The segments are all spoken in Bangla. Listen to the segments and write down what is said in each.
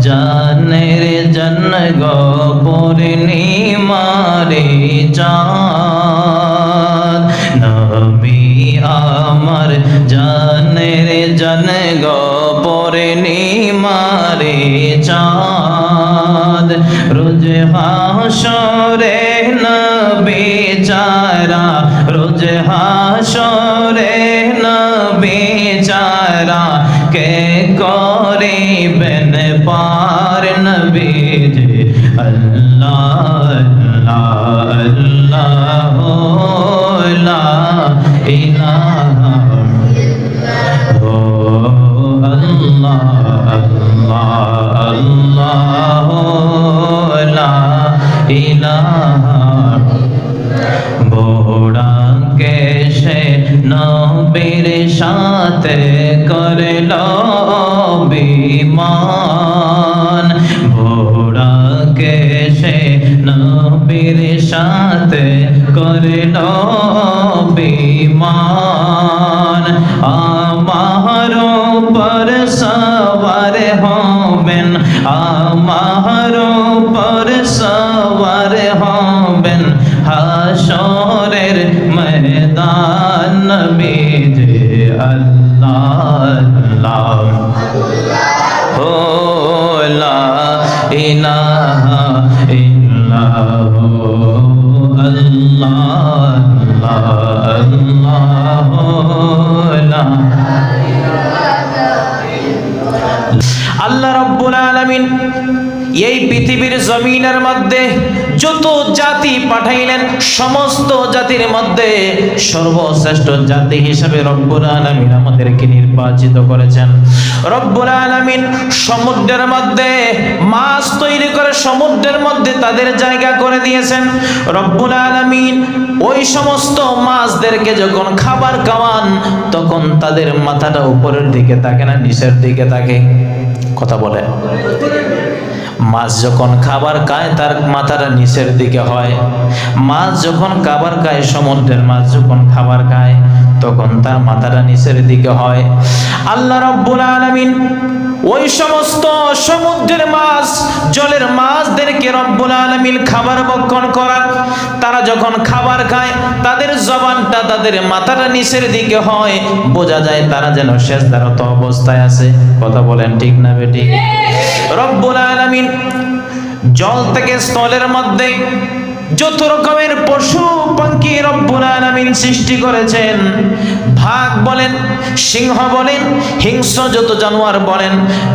জানের জান গো পূর্ণিমারে চাঁদ নবী আমার জানের জান গো পূর্ণিমারে চাঁদ রোজ হাসরে নবী চারা রোজ হাসরে নবী চারা কে করিবেন পার নবী জি আল্লাহ আল্লাহ আল্লাহ লা ইলাহা ও আল্লাহ আল্লাহ আল্লাহ লা ইলাহা বোড়া কেশে নবীর সাথে করলো বিমান বোড়া কেশে নবীর সাথে করলো বিমান আমার উপর সওয়ার হবেন আমার উপর সওয়ার হবেন হাসরের ময়দান নবী জি আল্লাহ আল্লাহ ও লা ইলাহা ইল্লাল্লাহ আল্লাহ আল্লাহ লা আল্লাহ রাব্বুল আলামিন এই পৃথিবীর জমিনের মধ্যে যত জাতি পাঠাইলেন সমস্ত জাতির মধ্যে সর্বশ্রেষ্ঠ জাতি হিসেবে রব্বুল আলামিন আমাদেরকে নির্বাচিত করেছেন। রব্বুল আলামিন সমুদ্রের মধ্যে মাছ তৈরি করে সমুদ্রের মধ্যে তাদের জায়গা করে দিয়েছেন। রব্বুল আলামিন ওই সমস্ত মাছদেরকে যখন খাবার খাওয়ান তখন তাদের মাথাটা উপরের দিকে থাকে না নিচের দিকে থাকে? কথা বলে। মাছ যখন খাবার খায় তার মাথাটা নিচের দিকে হয়। মাছ যখন খাবার খায় সমুদ্রের মাছ যখন খাবার খায় তখন তার মাথাটা নিচের দিকে হয়। আল্লাহ রাব্বুল আলামিন ওই সমস্ত সমুদ্রের মাছ জলের মাছদেরকে রব্বুল আলামিন খাবার ভক্ষণ করান। তারা যখন খাবার খায় তাদের জবানটা তাদের মাথাটা নিচের দিকে হয়, বোঝা যায় তারা যেন সেজদারত অবস্থায় আছে। কথা বলেন ঠিক না বেঠিক? রব্বুল আলামিন জল থেকে স্থলের মধ্যে যত রকমের পশু পাখি রব্বুল আলামিন সৃষ্টি করেছেন, ভাগ বলেন, সিংহ বলেন, হিংস্র যত জানোয়ার বলেন,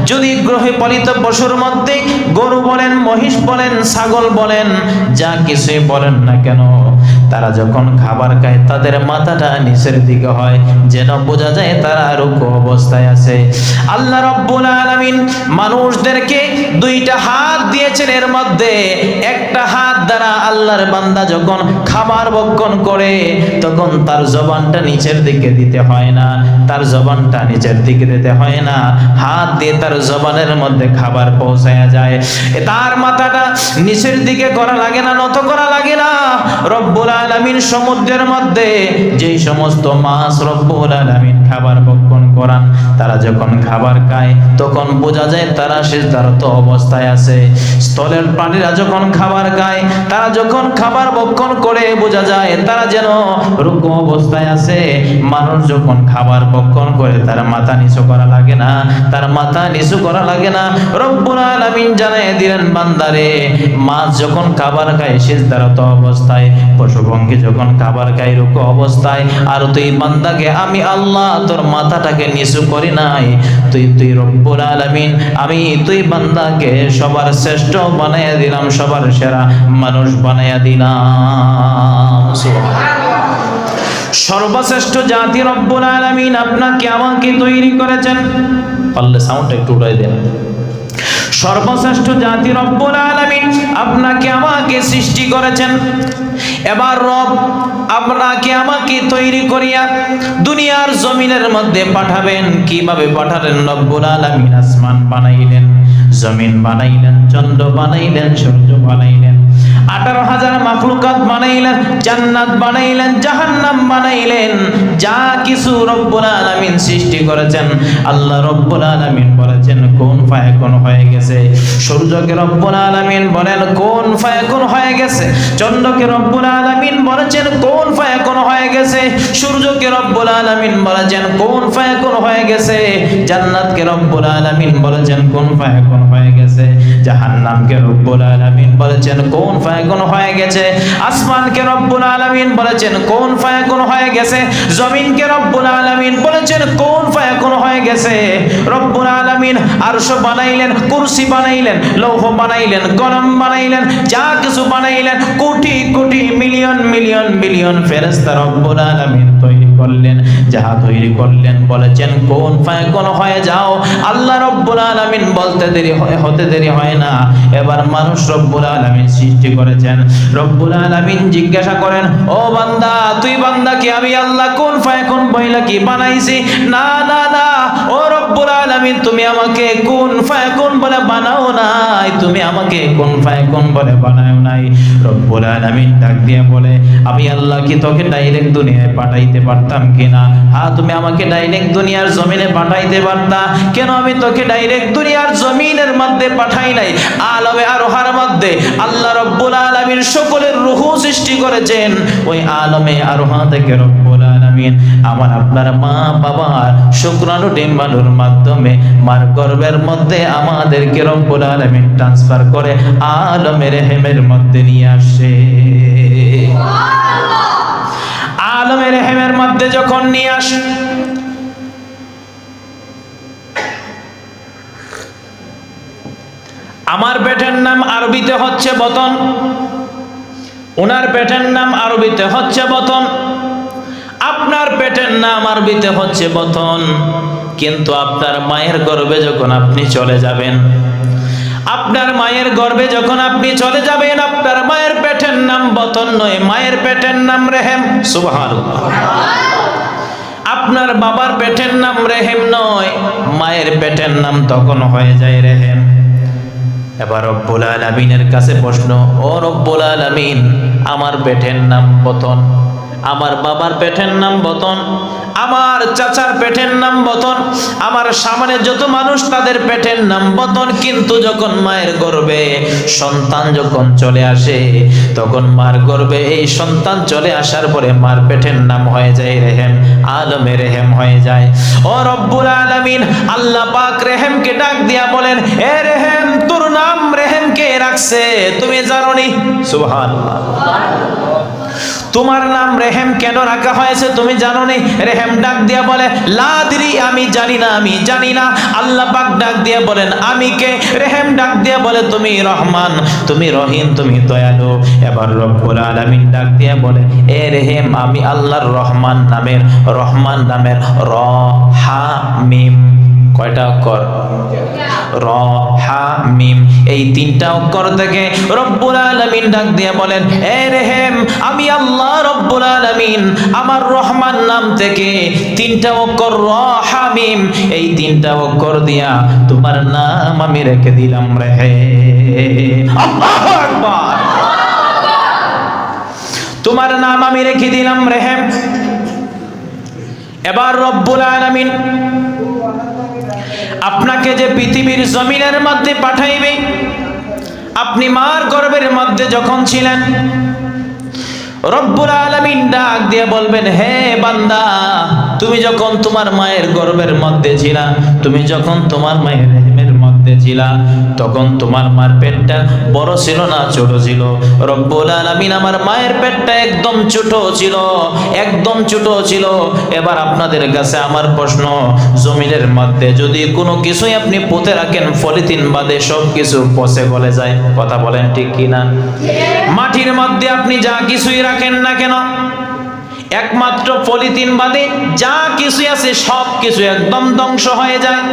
যদি গ্রহে পালিত পশুর মধ্যে গরু বলেন, মহিষ বলেন, ছাগল বলেন, যা কিছুই বলেন না কেন, তারা যখন খাবার খায় তাদের মাথাটা নিচের দিকে হয়, যেন বোঝা যায় তারা রুকু অবস্থায় আছে। আল্লাহ রাব্বুল আলামিন মানুষদেরকে দুইটা হাত দিয়েছেন, এর মধ্যে একটা হাত দ্বারা আল্লাহর বান্দা যখন খাবার ভক্ষণ করে তখন তার জবানটা নিচের দিকে দিতে হয় না, তার জবানটা নিচের দিকে দিতে হয় না, হাত দিয়ে তার জবানের মধ্যে খাবার পৌঁছায়া যায়। তার মাথাটা নিচের দিকে করা লাগে না, নত করা লাগে না। রব্বুল আলামিন সমুদ্রের মধ্যে যেই সমস্ত মাছ রব্বুল আলামিন খাবার ভক্ষণ করান, তারা যখন খাবার খায় তখন বোঝা যায় তারা সিজদারত অবস্থায় আছে। স্থলের প্রাণীরা যখন খাবার খায়, তারা যখন খাবার ভক্ষণ করে বোঝা যায় তারা যেন রুকু অবস্থায় আছে। মানুষ যখন খাবার ভক্ষণ করে তার মাথা নিচু করা লাগে না, তার মাথা নিচু করা লাগে না। রব্বুল আলামিন জানায় দিলেন বান্দারে, মাছ যখন খাবার খায় সিজদারত অবস্থায়, পশু পঙ্খী যখন খাবার খায় রুকু অবস্থায়, আর তুই বান্দাকে আমি আল্লাহ তোর মাথাটাকে নিচু করি নাই, তুই রব্বুল আলামিন আমি তুই বান্দাকে সবার শ্রেষ্ঠ বানাইয়া দিলাম, সবার সেরা মানুষ বানাইয়া দিলাম। সর্বশ্রেষ্ঠ জাতি রব্বুল আলামিন আপনাকে আমাকে তৈরি করেছেন। পারলে সাউন্ডটা একটু উঠাই দেন। সর্বশ্রেষ্ঠ জাতি রব্বুল আলামিন আপনাকে আমাকে সৃষ্টি করেছেন। এবার রব আপনাকে আমাকে তৈরি করিয়া দুনিয়ার জমিনের মধ্যে পাঠাবেন। কিভাবে পাঠালেন? রব্বুল আলামিন আসমান বানাইলেন, জমিন বানাইলেন, চন্দ্র বানাইলেন, সূর্য বানাইলেন, 18,000 মাখলুকাত বানাইলেন, জান্নাত বানাইলেন, জাহান্নাম বানাইলেন, যা কিছু রব্বুল আলামিন সৃষ্টি করেছেন আল্লাহ রব্বুল আলামিন বলেছেন কোন ফায়াকুন হয়ে গেছে। সূর্যকে রব্বুল আলামিন বলেন কোন ফায়াকুন হয়ে গেছে। চন্দ্রকে রব্বুল আলামিন বলেছেন কোন ফায়াকুন হয়ে গেছে। সূর্যকে রব্বুল আলামিন বলেছেন কোন ফায়াকুন হয়ে গেছে। জান্নাতকে রব্বুল আলামিন বলেছেন কোন ফায়াকুন হয়ে গেছে। জাহান্নামকে রব্বুল আলামিন বলেছেন কোন ফায়াকুন হয়ে গেছে। আসমানকে রব্বুল আলামিন বলেছেন কোন ফায়াকুন হয়ে গেছে। জমিনকে রব্বুল আলামিন বলেছেন কোন ফায়াকুন হয়ে গেছে। রব্বুল আলামিন আরশ বানাইলেন, কুরসি বানাইলেন, লৌহ বানাইলেন, কলম বানাইলেন, যা কিছু বানাইলেন, crore crore million million billion ফেরেশতা রব্বুল আলামিন তৈরি করলেন। যাহা তৈরি করলেন বলেছেন কোন ফায়াকুন হয়ে যাও। আল্লাহ রব্বুল আলামিন বলতে হতে দেরি হয় না। এবার মানুষ রব্বুল আলামিন সৃষ্টি করেছেন। রব্বুল আলামিন জিজ্ঞাসা করেন, ও বান্দা, তুই বান্দা কি আমি আল্লাহ কোন ফায়াকুন বইলা কি বানাইছি? না না না, ও রব্বুল আলামিন তুমি আমাকে কোন ফায়াকুন বলে বানাও নাই, তুমি আমাকে কোন ফায়াকুন বলে বানাও নাই। রব্বুল আলামিন ডাক দিয়ে বলে, আমি আল্লাহ কি তোকে ডাইরেক্ট দুনিয়ায় পাঠাইতে পারতাম কিনা? হ্যাঁ, তুমি আমাকে ডাইরেক্ট দুনিয়ার জমিনে পাঠাইতে পারতা। কেন আমি তোকে ডাইরেক্ট দুনিয়ার জমিনের মধ্যে পাঠাই নাই? আলমে আরোহার মধ্যে আল্লাহ রব্বুল আলামিন সকলের রূহ সৃষ্টি করেছেন। ওই আলমে আরোহা থেকে রব্বুল আলামিন আমার আপনার মা বাবার শুক্রাণু ডিম্বাণুর মাধ্যমে মার গর্ভের মধ্যে আমাদেরকে রব্বুল আলামিন ট্রান্সফার করে আলমে রেহেমের মধ্যে নিয়ে আসে। আলমে রেহেমের মধ্যে যখন নিয়ে আসে, আমার পেটের নাম আরবিতে হচ্ছে বতন, ওনার পেটের নাম আরবিতে হচ্ছে বতন, আপনার পেটের নাম আরবিতে হচ্ছে বতন। কিন্তু আপনার মায়ের গর্ভে যখন আপনি চলে যাবেন, আপনার মায়ের গর্ভে যখন আপনি চলে যাবেন, আপনার মায়ের পেটের নাম বতন নয়, মায়ের পেটের নাম রেহেম। সুবহানাল্লাহ। আপনার বাবার পেটের নাম রেহেম নয়, মায়ের পেটের নাম তখন হয়ে যায় রেহেম। এবার রব্বুল আলামিনের কাছে প্রশ্ন, ও রব্বুল আলামিন, আমার পেটের নাম বতন, আমার বাবার পেটের নাম বতন, আমার চাচার পেটের নাম বতন, আমার সামনে যত মানুষ তাদের পেটের নাম বতন, কিন্তু যখন মায়ের গর্ভে সন্তান যখন চলে আসে, তখন মার গর্ভে এই সন্তান চলে আসার পরে মার পেটের নাম হয়ে যায় রেহেম, আলমে রেহেম হয়ে যায়। ও রব্বুল আলামিন, আল্লাহ পাক রেহেমকে ডাক দিয়া বলেন, এ রেহেম, তোর নাম রেহেম কে রাখছে তুমি জানো নি? সুবহানাল্লাহ। তোমার নাম রেহেম কেন রাখা হয়েছে তুমি জানো নি? রেহেম ডাক দিয়া বলে, লা আদরি, আমি জানি না, আমি জানি না। আল্লাহ পাক ডাক দিয়া বলেন, আমি কে? রেহেম ডাক দিয়া বলে, তুমি রহমান, তুমি রহিম, তুমি দয়ালু। এবার রব্বুল আলামিন ডাক দিয়া বলে, এ রেহেম, আমি আল্লাহর রহমান নামের র হা মিম, কয়টা অক্ষর? র হা মিম, এই তিনটা অক্ষর থেকে রব্বুল আলামিন ডাক দিয়ে বলেন, এ রেহেম, আমি আল্লাহ রব্বুল আলামিন আমার রহমান নাম থেকে তিনটা অক্ষর র হা মিম, এই তিনটা অক্ষর দিয়া তোমার নাম আমি রেখে দিলাম রেহেম। আল্লাহু আকবার। তোমার নাম আমি রেখে দিলাম রেহেম। এবার রব্বুল আলামিন আপনাকে যে পৃথিবীর জমিনের মধ্যে পাঠাইবে, আপনি মার গর্ভের মধ্যে যখন ছিলেন, রব্বুল আলামিন ডাক দিয়ে বলবেন, হে বান্দা, তুমি যখন তোমার মায়ের গর্ভের মধ্যে ছিলা, তুমি যখন তোমার মায়ের রেহেমের মধ্যে ছিলা, তখন তোমার মার পেটটা বড় ছিল না ছোট ছিল? রব্বুল আলামিন আমার মায়ের পেটটা একদম ছোট ছিল, একদম ছোট ছিল। এবার আপনাদের কাছে আমার প্রশ্ন, জমিনের মধ্যে যদি কোনো কিছুই আপনি পুঁতে রাখেন, পলিথিন বাদে সব কিছু পচে গলে যায়, কথা বলেন ঠিক কিনা? মাটির মধ্যে আপনি যা কিছুই রাখেন না কেন, একমাত্র পলিথিন বাদে যা কিছু আছে সব কিছু একদম ধ্বংস হয়ে যায়।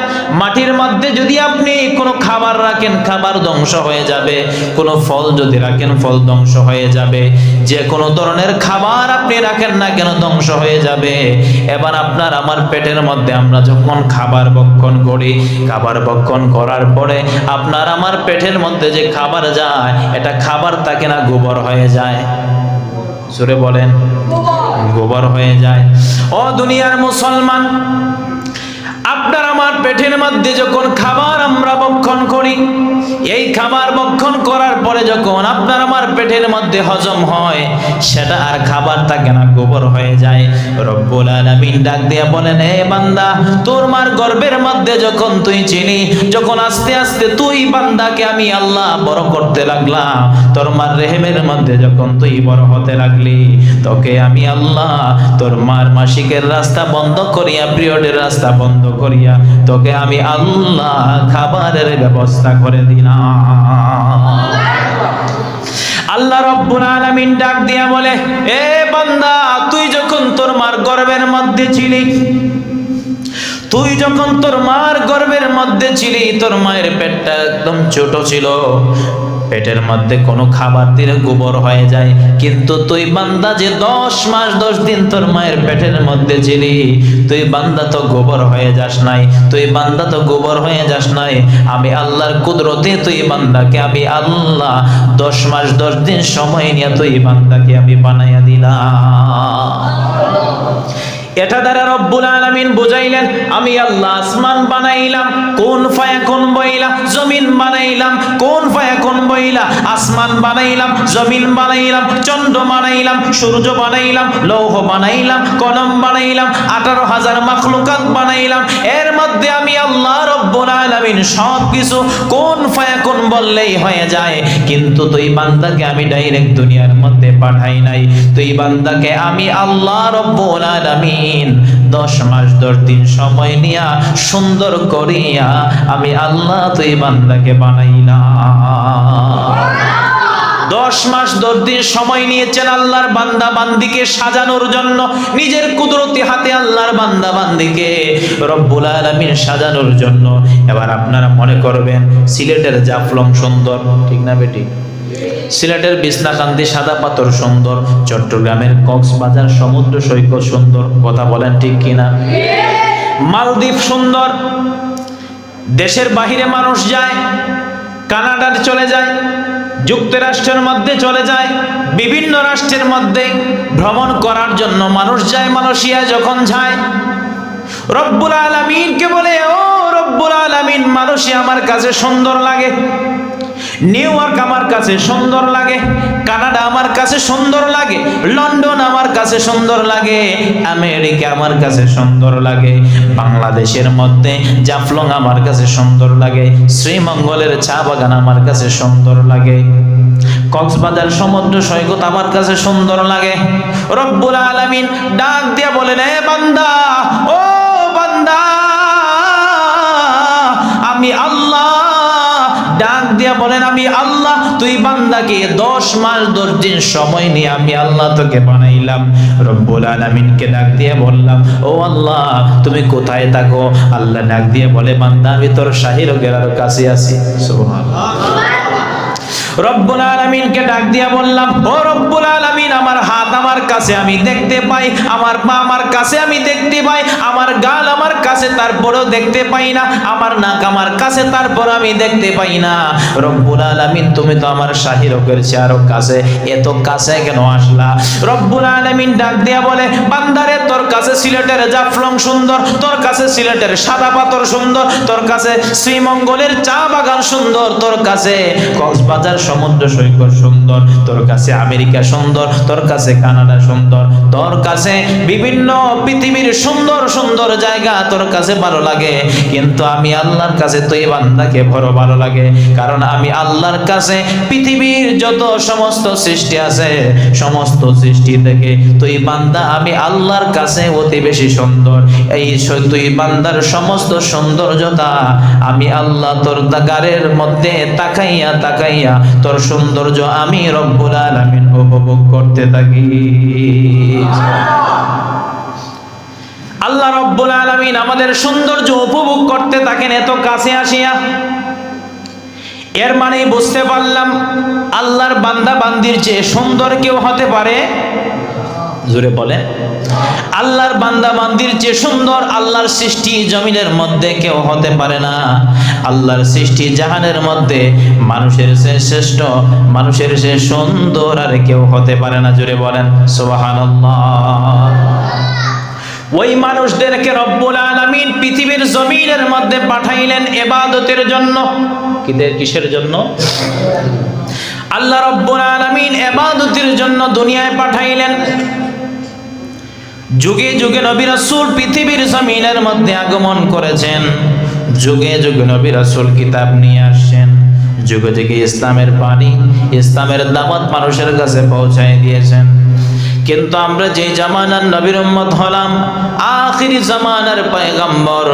মাটির মধ্যে যদি আপনি কোনো খাবার রাখেন খাবার ধ্বংস হয়ে যাবে, কোনো ফল যদি রাখেন ফল ধ্বংস হয়ে যাবে, যে কোনো ধরনের খাবার আপনি রাখেন না কেন ধ্বংস হয়ে যাবে। এবার আপনার আমার পেটের মধ্যে আমরা যখন খাবার ভক্ষণ করি, খাবার ভক্ষণ করার পরে আপনার আমার পেটের মধ্যে যে খাবার যায় এটা খাবার থাকে না গোবর হয়ে যায়। জোরে বলেন, গোবর হয়ে যায়। ও দুনিয়ার মুসলমান, আপনার আমার পেটের মধ্যে যখন খাবার আমরা ভক্ষণ করি, এই খাবার ভক্ষণ করার পরে যখন আপনার আমার পেটের মধ্যে হজম হয় সেটা আর খাবার থাকে না গোবর হয়ে যায়। রব্বুল আলামিন ডাক দিয়ে বলেন, হে বান্দা, তোর মার গর্ভের মধ্যে যখন তুই ছিলি, যখন আস্তে আস্তে তুই বান্দাকে আমি আল্লাহ বড় করতে লাগলাম, তোর মার রেহেমের মধ্যে যখন তুই বড় হতে লাগলি, তোকে আমি আল্লাহ তোর মার মাসিকের রাস্তা বন্ধ করিয়া, পিরিয়ডের রাস্তা বন্ধ করিয়া তোকে আমি আল্লাহ খাবারের ব্যবস্থা করে দিলাম। আল্লাহ রাব্বুল আলামিন ডাক দিয়া বলে, এ বান্দা, তুই যখন তোর মার গর্ভের মধ্যে ছিলি, তুই যখন তোর মার গর্ভের মধ্যে ছিলি, তোর মায়ের পেটটা একদম ছোট ছিল, পেটের মধ্যে কোনো খাবার দিলে গোবর হয়ে যায়। কিন্তু তুই বান্দা যে 10 মাস 10 দিন তোর মায়ের পেটের মধ্যে ছিলি, তুই বান্দা তো গোবর হয়ে যাস নাই, তুই বান্দা তো গোবর হয়ে যাস নাই। আমি আল্লাহর কুদরতে তুই বান্দাকে আমি আল্লাহ 10 মাস 10 দিন সময় নিয়ে তুই বান্দাকে আমি বানাইয়া দিলাম। এটা দ্বারা রব্বুল আলামিন বুঝাইলেন, আমি আল্লাহ আসমান বানাইলাম, কোন ফায়াকুন বইলা, জমিন বানাইলাম, কোন ফায়াকুন বইলা, আসমান বানাইলাম, জমিন বানাইলাম, চন্দ্র বানাইলাম, সূর্য বানাইলাম, লৌহ বানাইলাম, কলম বানাইলাম, 18,000 মাখলুকাত বানাইলাম। এর মধ্যে আমি আল্লাহ রব্বুল আলামিন সব কিছু কোন ফায়াকুন বললেই হয়ে যায়। কিন্তু তুই বান্দাকে আমি ডাইরেক্ট দুনিয়ার মধ্যে পাঠাই নাই, তুই বান্দাকে আমি আল্লাহ রব্বুল আলামিন 10 মাস 10 দিন সময় নিয়া সুন্দর করিয়া আমি আল্লাহ তুই বান্দাকে বানাইলাম। 10 মাস 10 দিন সময় নিয়েছেন আল্লাহর বান্দা বান্দিকে সাজানোর জন্য, নিজের কুদরতি হাতে আল্লাহর বান্দা বান্দিকে রব্বুল আলামিন সাজানোর জন্য। এবার আপনারা মনে করবেন সিলেটের জাফলং সুন্দর, ঠিক না বেটি? সিলেটের বিছনাকান্দি সাদা পাথর সুন্দর, চট্টগ্রামের কক্সবাজার সমুদ্র সৈকত সুন্দর, কথা বলেন ঠিক কিনা? মালদ্বীপ সুন্দর, দেশের বাহিরে মানুষ যায়, কানাডার চলে যায়, যুক্তরাষ্ট্রের মধ্যে চলে যায়, বিভিন্ন রাষ্ট্রের মধ্যে ভ্রমণ করার জন্য মানুষ যায়। মালয়েশিয়া যখন যায়, রব্বুল আলামিনকে বলে, ও রব্বুল আলামিন, মালয়েশিয়া আমার কাছে সুন্দর লাগে, নিউ ইয়র্ক আমার কাছে সুন্দর লাগে, কানাডা আমার কাছে সুন্দর লাগে, লন্ডন আমার কাছে সুন্দর লাগে, আমেরিকা আমার কাছে সুন্দর লাগে, বাংলাদেশের মধ্যে জাফলং আমার কাছে সুন্দর লাগে, শ্রীমঙ্গলের চা বাগান আমার কাছে সুন্দর লাগে, কক্সবাজার সমুদ্র সৈকত আমার কাছে সুন্দর লাগে। রব্বুল আলামিন ডাক দিয়া বলেন, এ বান্দা, ও বান্দা, আমি আল্লাহ ডাক দিয়া বলেন, আমি আল্লাহ তুই বান্দাকে 10 মাস 10 দিন সময় নিয়ে আমি আল্লাহ তোকে বানাইলাম। রব্বুল আলামিনকে ডাক দিয়ে বললাম, ও আল্লাহ তুমি কোথায় থাকো? আল্লাহ ডাক দিয়ে বলে, বান্দা আমি তোর শাহী রোগের কাছে আছি। সুবহানাল্লাহ। রব্বুল আলামিনকে ডাক দিয়া বললাম, ও রব্বুল আলামিন, আমার হাত আমার কাছে আমি দেখতে পাই, আমার পা আমার কাছে আমি দেখতে পাই, আমার গাল আমার কাছে তারপরেও দেখতে পাই না, আমার নাক আমার কাছে তারপর আমি দেখতে পাই না। রব্বুল আলামিন তুমি তো আমার শাহী রোগের চেয়ারও কাছে, এত কাছে কেন আসলা? রব্বুল আলামিন ডাক দিয়া বলে, বান্দারে তোর কাছে সিলেটের জাফলং সুন্দর, তোর কাছে সিলেটের সাদা পাথর সুন্দর, তোর কাছে শ্রীমঙ্গলের চা বাগান সুন্দর, তোর কাছে কক্সবাজার সমুদ্র সৈকত সুন্দর, তোর কাছে আমেরিকা সুন্দর, তোর কাছে কানাডা সুন্দর, তোর কাছে বিভিন্ন পৃথিবীর সুন্দর সুন্দর জায়গা তোর কাছে ভালো লাগে। কিন্তু আমি আল্লাহর কাছে তুই বান্দাকে বড় ভালো লাগে, কারণ আমি আল্লাহর কাছে পৃথিবীর যত সমস্ত সৃষ্টি আছে সমস্ত সৃষ্টি থেকে তুই বান্দা আমি আল্লাহর কাছে অতি বেশি সুন্দর। এই তুই বান্দার সমস্ত সৌন্দর্যতা আমি আল্লাহ তোর গারের মধ্যে তাকাইয়া তাকাইয়া তোর সৌন্দর্য আমি রব্বুল আলামিন উপভোগ করতে থাকি। আল্লাহ রাব্বুল আলামিন আমাদের সৌন্দর্য উপভোগ করতে থাকেন এত কাছে আসিয়া। এর মানে বুঝতে পারলাম আল্লাহর বান্দা বান্দির চেয়ে সুন্দর কেউ হতে পারে? জোরে বলে। আল্লাহর বান্দা বান্দির চেয়ে সুন্দর আল্লাহর সৃষ্টি জমিনের মধ্যে কেউ হতে পারে না। আল্লাহর সৃষ্টি জাহানের মধ্যে মানুষের চেয়ে শ্রেষ্ঠ, মানুষের চেয়ে সুন্দর আর কেউ হতে পারে না। জোরে বলেন সুবহানাল্লাহ। ওই মানুষদেরকে রব্বুল আলামিন পৃথিবীর জমিনের মধ্যে পাঠাইলেন ইবাদতের জন্য। কিসের জন্য? আল্লাহ রব্বুল আলামিন ইবাদতের জন্য দুনিয়ায় পাঠাইলেন। যুগে যুগে নবী রাসূল পৃথিবীর জমিনের মধ্যে আগমন করেছেন। যুগে যুগে নবী রাসূল কিতাব নিয়ে আসছেন। যুগে যুগে ইসলামের বাণী, ইসলামের দাওয়াত মানুষের কাছে পৌঁছায় দিয়েছেন। কিন্তু আমরা যে জামানার নবীর উম্মত হলাম, আখিরি জামানার পয়গম্বর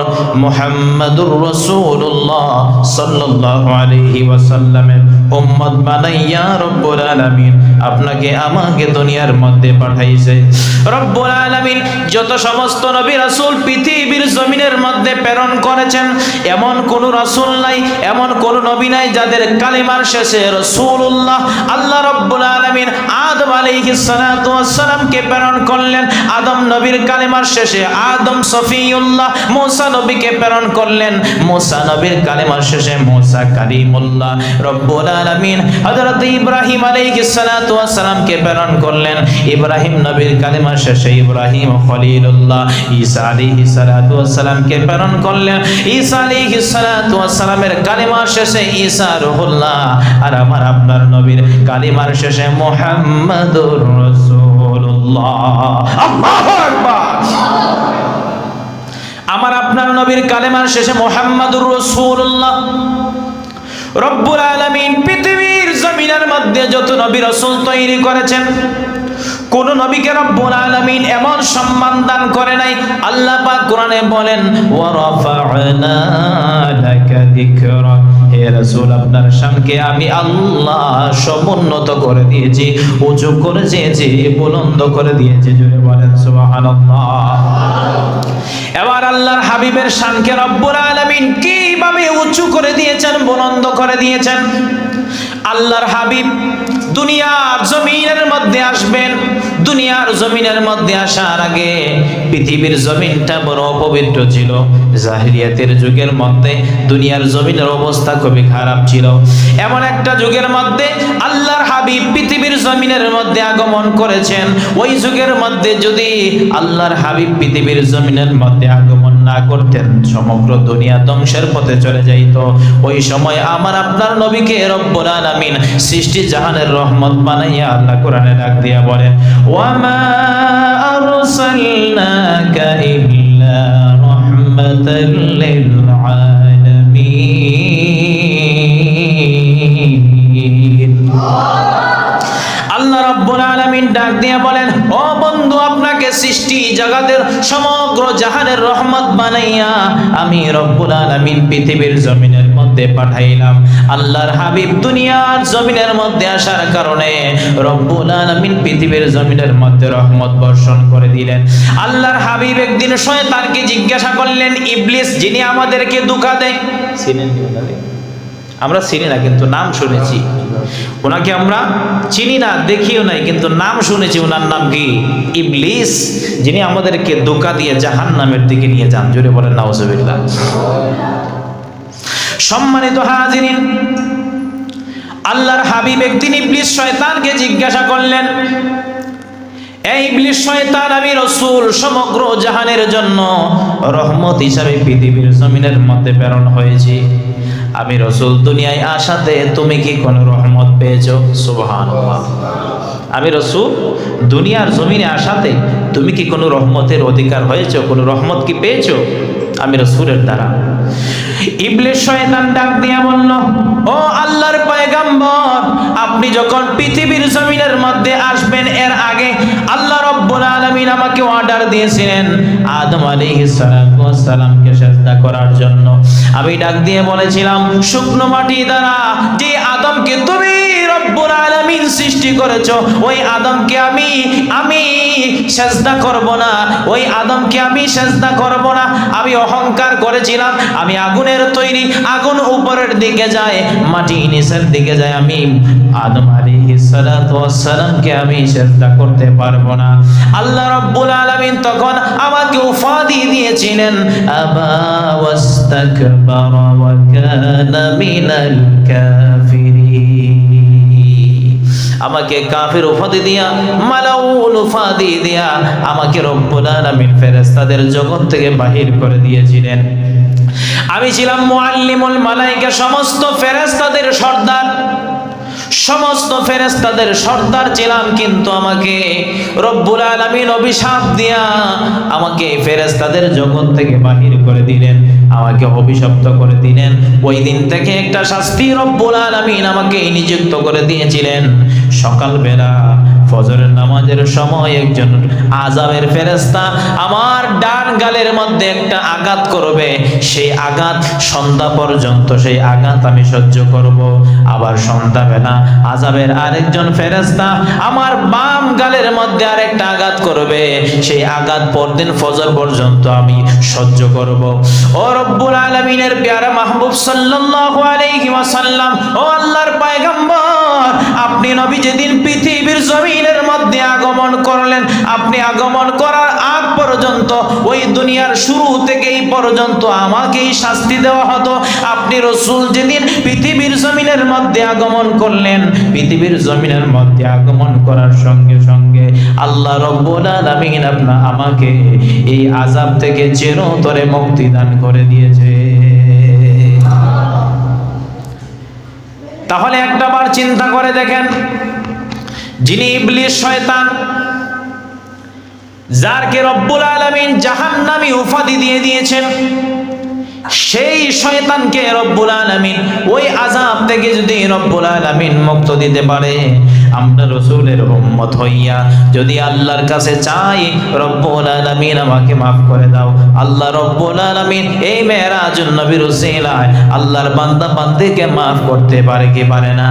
মুহাম্মদুর রাসূলুল্লাহ সাল্লাল্লাহু আলাইহি ওয়াসাল্লামের উম্মত বানাইয়া রব্বুল আলামিন আপনাকে আমাকে দুনিয়ার মধ্যে পাঠাইছে। রব্বুল আলামিন যত সমস্ত নবী রাসূল পৃথিবীর জমিনের মধ্যে প্রেরণ করেছেন, এমন কোন রাসূল নাই, এমন কোন নবী নাই যাদের কালিমার শেষে রাসূলুল্লাহ। আল্লাহ রব্বুল আলামিন আদম আলাইহিস সালাতু ওয়াস সালামকে প্রেরণ করলেন। আদম নবীর কালিমার শেষে আদম সফিউল্লাহ। মূসা নবীকে প্রেরণ করলেন। মূসা নবীর কালিমার শেষে মূসা কালিমুল্লাহ। রব্বুল আলামিন হযরত ইব্রাহিম আলাইহিস সালাতু ওয়াস সালামকে প্রেরণ করলেন। ইব্রাহিম নবীর কালিমার শেষে ইব্রাহিম খলিলুল্লাহ। ঈসা আলাইহিস সালাতু ওয়াস সালামকে প্রেরণ করলেন। ঈসা আলাইহিস সালাতু ওয়াস সালামের কালিমার শেষে ঈসা রূহুল্লাহ। আর আমার আপনার নবীর কালিমার শেষে মুহাম্মাদুর রাসূলুল্লাহ। আল্লাহু আকবার। আমার আপনার নবীর কালেমার শেষে মুহাম্মাদুর রাসূলুল্লাহ। রব্বুল আলামিন পৃথিবীর জমিনের মধ্যে যত নবী রাসূল তৈরি করেছেন, কোন নবীকে রব্বুল আলামিন এমন সম্মান দান করে নাই। আল্লাহ পাক কোরআনে বলেন, ওয়া রাফা'না লাকা যিকরা। হে রাসূল, আপনার শানকে আমি আল্লাহ সমুন্নত করে দিয়েছি, উঁচু করে দিয়েছি, বুলন্দ করে দিয়েছি। জোরে বলেন সুবহানাল্লাহ। এবার আল্লাহর হাবিবের শানকে রব্বুল আলামিন কিভাবে উঁচু করে দিয়েছেন, বুলন্দ করে দিয়েছেন? আল্লাহর হাবিব দুনিয়ার জমিনের মধ্যে আসবেন। দুনিয়ার জমিনের মধ্যে আসার আগে পৃথিবীর জমিনটা বড় অপবিত্র ছিল। জাহিলিয়াতের যুগের মধ্যে দুনিয়ার জমিনের অবস্থা খুবই খারাপ ছিল। এমন একটা যুগের মধ্যে আল্লাহর হাবিব পৃথিবীর জমিনের মধ্যে আগমন করেছেন। ওই যুগের মধ্যে যদি আল্লাহর হাবিব পৃথিবীর জমিনের মধ্যে আগমন না করতেন, সমগ্র দুনিয়া ধ্বংসের পথে চলে যাইত। ওই সময় আমার আপনার নবীকে রব্বুল আলামিন সৃষ্টি জাহানের রহমত বানাইয়া আল্লাহ কোরআনে ডাক দিয়া বলেন, ওয়ামা আরসালনাকা ইল্লা রাহমাতাল লিল আলামিন। আল্লাহ রাব্বুল আলামিন ডাক দিয়া বলেন, ও বন্ধু, আপনাকে সৃষ্টি জগতের সমগ্র জাহানের রহমত বানাইয়া আমি রব্বুল আলামিন পৃথিবীর জমিনের মধ্যে পাঠাইলাম। আল্লাহর হাবিব দুনিয়ার জমিনের মধ্যে আসার কারণে রব্বুল আলামিন পৃথিবীর জমিনের মধ্যে রহমত বর্ষণ করে দিলেন। আল্লাহর হাবিব একদিন শয়তানকে জিজ্ঞাসা করলেন, ইবলিস যিনি আমাদেরকে ধোঁকা দেয়, চিনেন কি ওনাকে? আমরা চিনি না, কিন্তু নাম শুনেছি। ওনাকে আমরা চিনি না, দেখিও নাই, কিন্তু নাম শুনেছি। ওনার নাম কি? ইবলিস, যিনি আমাদেরকে ধোঁকা দিয়ে জাহান্নামের দিকে নিয়ে যান। জোরে বলেন নাউজুবিল্লাহ। সম্মানিত হাজিরিন, আল্লাহর হাবিব একদিন ইবলিস শয়তানকে জিজ্ঞাসা করলেন, এই ইবলিস শয়তান, আমি রাসূল সমগ্র জাহানের জন্য রহমত হিসাবে পৃথিবীর জমিনের মধ্যে প্রেরণ হয়েছি। আমি রাসূল দুনিয়ায় আসাতে তুমি কি কোনো রহমত পেয়েছো? সুবহানাল্লাহ। আমি রাসূল দুনিয়ার জমিনে আসাতে তুমি কি কোনো রহমতের অধিকার হয়েছো? কোনো রহমত কি পেয়েছো আমি রাসূলের দ্বারা? ইবলিস শয়তান ডাক দিয়া বলল, ও আল্লাহর পয়গম্বর, আপনি যখন পৃথিবীর জমিনের মধ্যে আসবেন এর আগে আল্লাহ রাব্বুল আলামিন আমাকে অর্ডার দিয়েছিলেন আদম আলাইহিস সালামকে সিজদা করার জন্য। আমি ডাক দিয়ে বলেছিলাম, শুকনো মাটি দ্বারা যে আদমকে তুমি রব্বুল আলামিন সৃষ্টি করেছো, ওই আদমকে আমি সেজদা করব না, ওই আদমকে আমি সেজদা করব না। আমি অহংকার করেছিলাম, আমি আগুনের তৈরি, আগুন উপরের দিকে যায়, মাটি নিচের দিকে যায়, আমি আদম আলাইহিস সালাতু ওয়াস সালামকে আমি সেজদা করতে পারবো না। আল্লাহ রাব্বুল আলামিন তখন আমাকে উপাধি দিয়েছিলেন আবা ওয়াস্তাকবারা ওয়া কানা মিনাল কাফিরিন। আমাকে কাফির উপাধি দিয়া, মালাউন উপাধি দিয়া আমাকে রব্বুল আলামিন ফেরেশতাদের জগৎ থেকে বাহির করে দিয়েছিলেন। আমি ছিলাম মুআল্লিমুল মালায়েকা, সমস্ত ফেরেশতাদের সর্দার, সমস্ত ফেরেশতাদের সর্দার ছিলাম, কিন্তু আমাকে রব্বুল আলামিন অভিশাপ দিয়া আমাকে ফেরেশতাদের জগৎ থেকে বাহির করে দিলেন, আমাকে অভিশপ্ত করে দিলেন। ওই দিন থেকে একটা শাস্তি রব্বুল আলামিন আমাকে নিযুক্ত করে দিয়েছিলেন। সকালবেলা ফজরের নামাজের সময় একজন আযাবের ফেরেশতা আমার ডান গালের মধ্যে একটা আঘাত করবে, সেই আঘাত সন্ধ্যা পর্যন্ত সেই আঘাত আমি সহ্য করব। আবার সন্ধ্যাবেলা আযাবের আরেকজন ফেরেশতা আমার বাম গালের মধ্যে আরেকটা আঘাত করবে, সেই আঘাত পরদিন ফজর পর্যন্ত আমি সহ্য করব। ও রব্বুল আলামিনের প্যারা মাহবুব সাল্লাল্লাহু আলাইহি ওয়াসাল্লাম, ও আল্লাহর পয়গম্বর, আপনি নবী যেদিন পৃথিবীর জমিনের মধ্যে আগমন করলেন, আপনি আগমন করার আগ পর্যন্ত ওই দুনিয়ার শুরু থেকে এই পর্যন্ত আমাকেই শাস্তি দেওয়া হতো। আপনি রাসূল যেদিন পৃথিবীর জমিনের মধ্যে আগমন করলেন, পৃথিবীর জমিনের মধ্যে আগমন করার সঙ্গে সঙ্গে আল্লাহ রাব্বুল আলামিন আমাকে এই আযাব থেকে চিরতরে মুক্তি দান করে দিয়েছে। তাহলে একটাবার চিন্তা করে দেখেন, যিনি ইবলিস শয়তান, যারকে রব্বুল আলামিন জাহান্নামী উপাধি দিয়ে দিয়েছেন, সেই শয়তানকে রব্বুল আলামিন ওই আযাব থেকে যদি রব্বুল আলামিন মুক্ত দিতে পারে, আমরা রাসূলের উম্মত হইয়া যদি আল্লাহর কাছে চাই রব্বুল আলামিন আমাকে maaf করে দাও, আল্লাহ রব্বুল আলামিন এই মেরাজুন নবীর উসিলায় আল্লাহর বান্দা বান্দীকে maaf করতে পারে কি পারে না?